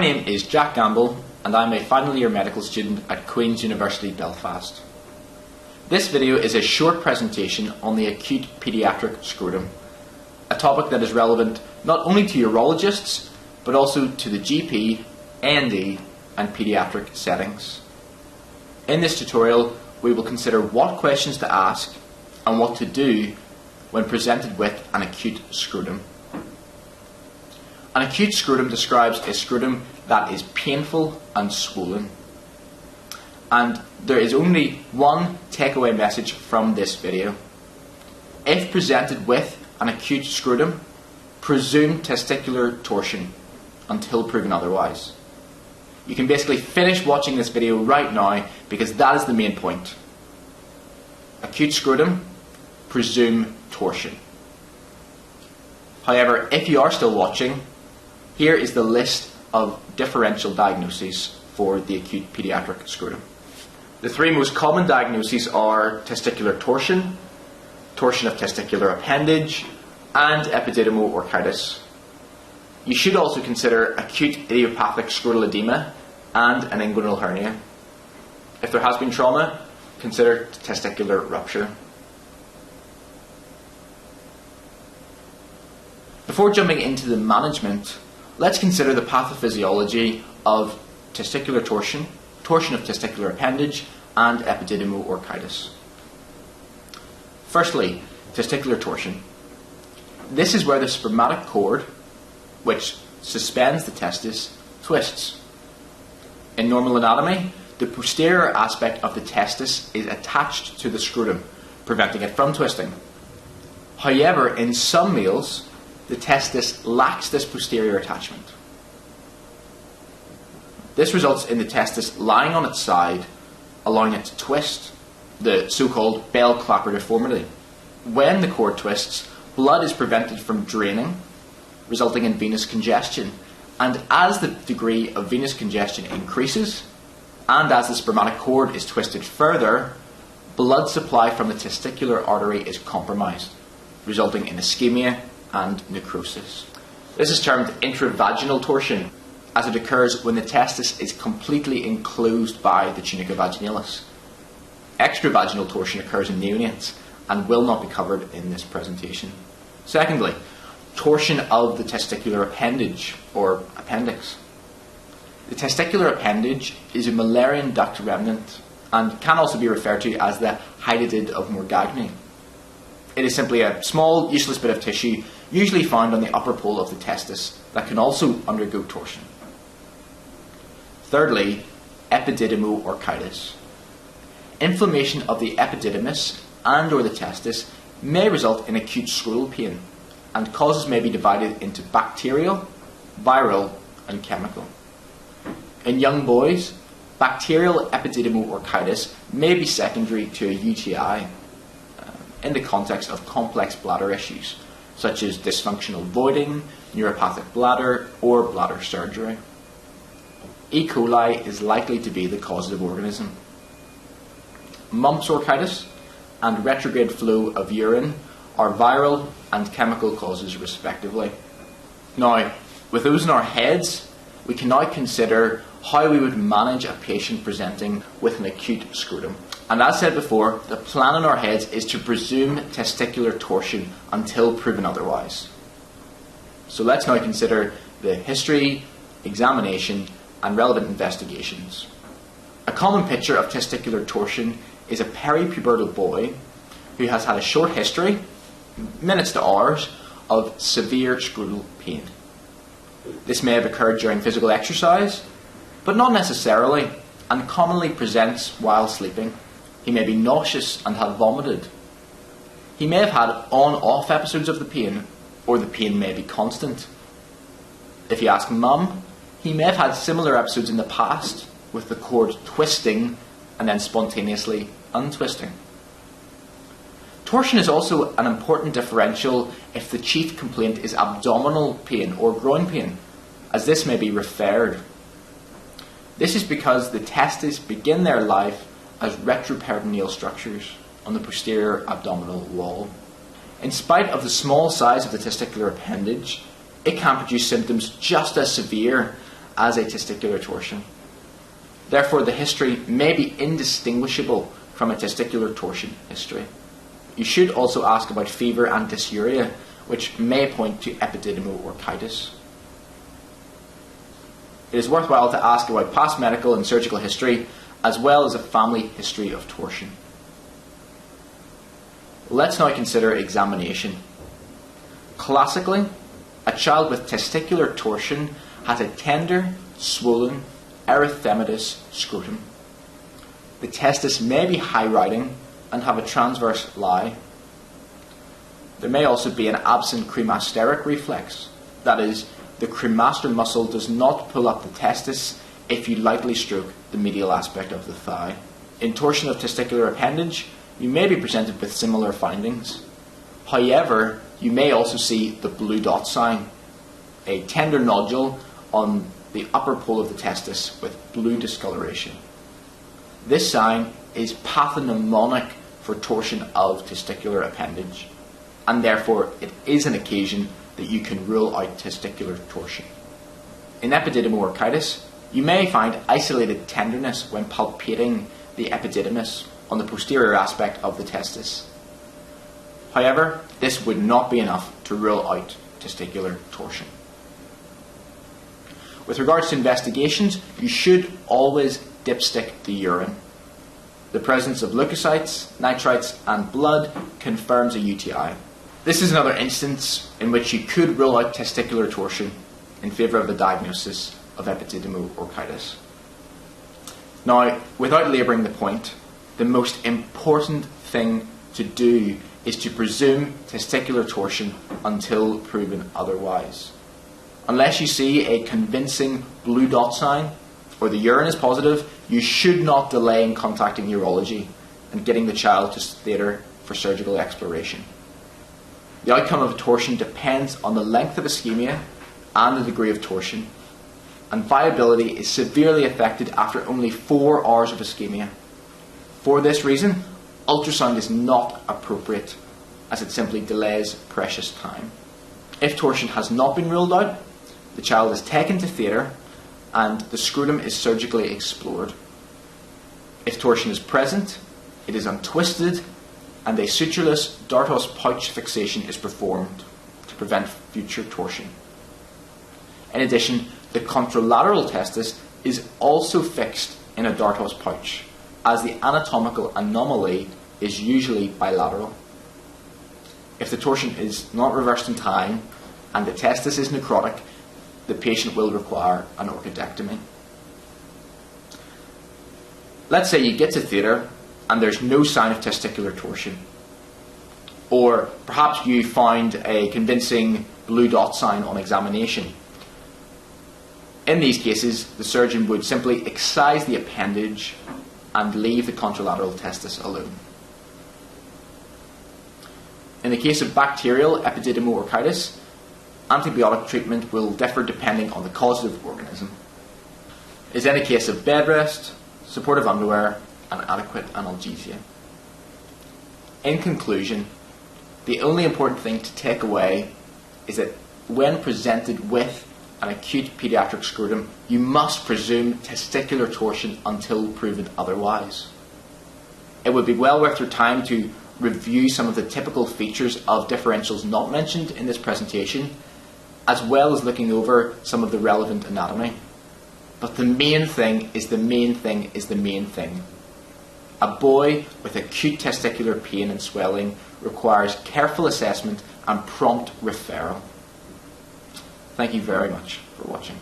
name is Jack Gamble and I'm a final year medical student at Queen's University Belfast. This video is a short presentation on the acute paediatric scrotum, a topic that is relevant not only to urologists but also to the GP, A&E and paediatric settings. In this tutorial we will consider what questions to ask and what to do when presented with an acute scrotum. An acute scrotum describes a scrotum that is painful and swollen. And there is only one takeaway message from this video. If presented with an acute scrotum, presume testicular torsion until proven otherwise. You can basically finish watching this video right now because that is the main point. Acute scrotum, presume torsion. However, if you are still watching, here is the list of differential diagnoses for the acute paediatric scrotum. The three most common diagnoses are testicular torsion, torsion of testicular appendage, and Epididymo-Orchitis. You should also consider acute idiopathic scrotal edema and an inguinal hernia. If there has been trauma, consider testicular rupture. Before jumping into the management, let's consider the pathophysiology of testicular torsion, torsion of testicular appendage, and Epididymo-Orchitis. Firstly, testicular torsion. This is where the spermatic cord, which suspends the testis, twists. In normal anatomy, the posterior aspect of the testis is attached to the scrotum, preventing it from twisting. However, in some males, the testis lacks this posterior attachment. This results in the testis lying on its side, allowing it to twist, the so-called bell clapper deformity. When the cord twists, blood is prevented from draining, resulting in venous congestion. And as the degree of venous congestion increases, and as the spermatic cord is twisted further, blood supply from the testicular artery is compromised, resulting in ischemia and necrosis. This is termed intravaginal torsion, as it occurs when the testis is completely enclosed by the tunica vaginalis. Extravaginal torsion occurs in neonates and will not be covered in this presentation. Secondly, torsion of the testicular appendage or appendix. The testicular appendage is a Müllerian duct remnant and can also be referred to as the hydatid of Morgagni. It is simply a small, useless bit of tissue, usually found on the upper pole of the testis, that can also undergo torsion. Thirdly, Epididymo-Orchitis. Inflammation of the epididymis and or the testis may result in acute scrotal pain, and causes may be divided into bacterial, viral, and chemical. In young boys, bacterial Epididymo-Orchitis may be secondary to a UTI in the context of complex bladder issues, such as dysfunctional voiding, neuropathic bladder, or bladder surgery. E. coli is likely to be the causative organism. Mumps orchitis and retrograde flow of urine are viral and chemical causes respectively. Now, with those in our heads, we can now consider how we would manage a patient presenting with an acute scrotum. And as said before, the plan in our heads is to presume testicular torsion until proven otherwise. So let's now consider the history, examination, and relevant investigations. A common picture of testicular torsion is a peripubertal boy who has had a short history, minutes to hours, of severe scrotal pain. This may have occurred during physical exercise, but not necessarily, and commonly presents while sleeping. He may be nauseous and have vomited. He may have had on-off episodes of the pain, or the pain may be constant. If you ask mum, he may have had similar episodes in the past, with the cord twisting and then spontaneously untwisting. Torsion is also an important differential if the chief complaint is abdominal pain or groin pain, as this may be referred. This is because the testes begin their life as retroperitoneal structures on the posterior abdominal wall. In spite of the small size of the testicular appendage, it can produce symptoms just as severe as a testicular torsion. Therefore, the history may be indistinguishable from a testicular torsion history. You should also ask about fever and dysuria, which may point to Epididymo-Orchitis. It is worthwhile to ask about past medical and surgical history, as well as a family history of torsion. Let's now consider examination. Classically, a child with testicular torsion has a tender, swollen, erythematous scrotum. The testis may be high-riding and have a transverse lie. There may also be an absent cremasteric reflex, that is, the cremaster muscle does not pull up the testis if you lightly stroke the medial aspect of the thigh. In torsion of testicular appendage, you may be presented with similar findings. However, you may also see the blue dot sign, a tender nodule on the upper pole of the testis with blue discoloration. This sign is pathognomonic for torsion of testicular appendage, and therefore it is an occasion that you can rule out testicular torsion. In Epididymo-Orchitis, you may find isolated tenderness when palpating the epididymis on the posterior aspect of the testis. However, this would not be enough to rule out testicular torsion. With regards to investigations, you should always dipstick the urine. The presence of leukocytes, nitrites, and blood confirms a UTI. This is another instance in which you could rule out testicular torsion in favour of the diagnosis of Epididymo-Orchitis. Now, without labouring the point, the most important thing to do is to presume testicular torsion until proven otherwise. Unless you see a convincing blue dot sign or the urine is positive, you should not delay in contacting urology and getting the child to theatre for surgical exploration. The outcome of a torsion depends on the length of ischemia and the degree of torsion, and viability is severely affected after only 4 hours of ischemia. For this reason, ultrasound is not appropriate, as it simply delays precious time. If torsion has not been ruled out, the child is taken to theatre and the scrotum is surgically explored. If torsion is present, it is untwisted and a sutureless dartos pouch fixation is performed to prevent future torsion. In addition, the contralateral testis is also fixed in a dartos pouch, as the anatomical anomaly is usually bilateral. If the torsion is not reversed in time and the testis is necrotic, the patient will require an orchidectomy. Let's say you get to theatre and there's no sign of testicular torsion. Or perhaps you find a convincing blue dot sign on examination. In these cases, the surgeon would simply excise the appendage and leave the contralateral testis alone. In the case of bacterial Epididymo-Orchitis, antibiotic treatment will differ depending on the causative organism. It is then a case of bed rest, supportive underwear, and adequate analgesia. In conclusion, the only important thing to take away is that when presented with an acute paediatric scrotum, you must presume testicular torsion until proven otherwise. It would be well worth your time to review some of the typical features of differentials not mentioned in this presentation, as well as looking over some of the relevant anatomy. But the main thing is the main thing is the main thing. A boy with acute testicular pain and swelling requires careful assessment and prompt referral. Thank you very much for watching.